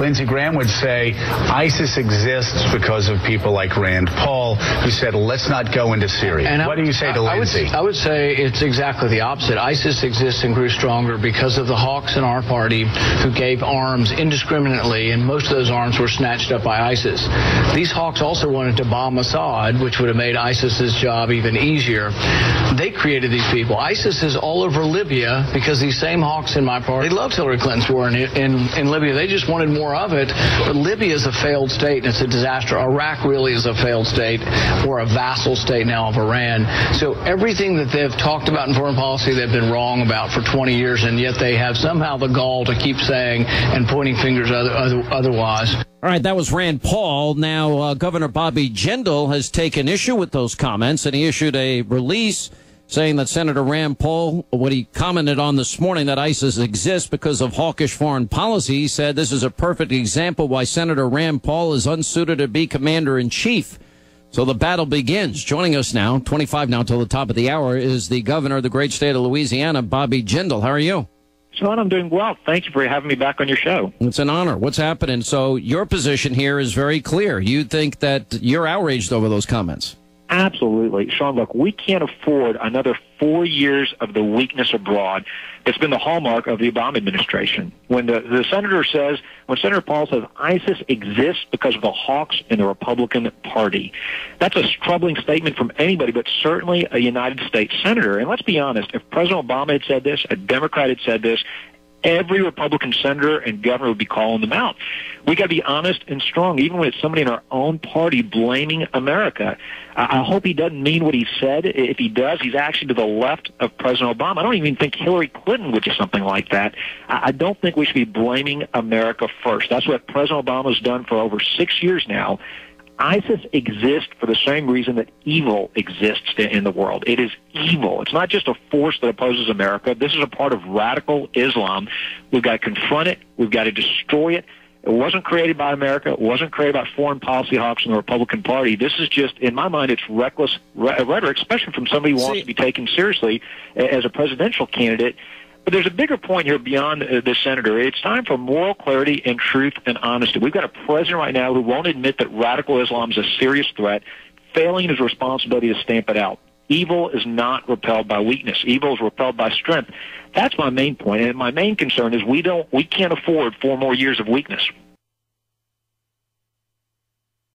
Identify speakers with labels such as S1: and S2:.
S1: Lindsey Graham would say ISIS exists because of people like Rand Paul, who said, let's not go into Syria. And what do you say to Lindsey?
S2: I would say it's exactly the opposite. ISIS exists and grew stronger because of the hawks in our party who gave arms indiscriminately, and most of those arms were snatched up by ISIS. These hawks also wanted to bomb Assad, which would have made ISIS's job even easier. They created these people. ISIS is all over Libya because these same hawks in my party loved Hillary Clinton's war in Libya. They just wanted more of it. But Libya is a failed state, and it's a disaster. Iraq really is a failed state, or a vassal state now of Iran. So everything that they've talked about in foreign policy, they've been wrong about for 20 years, and yet they have somehow the gall to keep saying and pointing fingers otherwise.
S3: All right, that was Rand Paul. Now, Governor Bobby Jindal has taken issue with those comments, and he issued a release saying that Senator Rand Paul, what he commented on this morning, that ISIS exists because of hawkish foreign policy, he said this is a perfect example why Senator Rand Paul is unsuited to be commander-in-chief. So the battle begins. Joining us now, 25 now till the top of the hour, is the governor of the great state of Louisiana, Bobby Jindal. How are you?
S4: Sean, I'm doing well. Thank you for having me back on your show.
S3: It's an honor. What's happening? So your position here is very clear. You think that you're outraged over those comments.
S4: Absolutely. Sean, look, we can't afford another 4 years of the weakness abroad. It's been the hallmark of the Obama administration. When when Senator Paul says ISIS exists because of the hawks in the Republican Party, that's a troubling statement from anybody, but certainly a United States senator. And let's be honest, if President Obama had said this, a Democrat had said this, every Republican senator and governor would be calling them out. We got to be honest and strong, even when it's somebody in our own party blaming America. I hope he doesn't mean what he said. If he does, he's actually to the left of President Obama. I don't even think Hillary Clinton would do something like that. I don't think we should be blaming America first. That's what President Obama's done for over 6 years now. ISIS exists for the same reason that evil exists in the world. It is evil. It's not just a force that opposes America. This is a part of radical Islam. We've got to confront it. We've got to destroy it. It wasn't created by America. It wasn't created by foreign policy hawks in the Republican Party. This is just, in my mind, it's reckless rhetoric, especially from somebody who wants to be taken seriously as a presidential candidate. But there's a bigger point here beyond this senator. It's time for moral clarity and truth and honesty. We've got a president right now who won't admit that radical Islam is a serious threat, failing his responsibility to stamp it out. Evil is not repelled by weakness. Evil is repelled by strength. That's my main point. And my main concern is we can't afford 4 more years of weakness.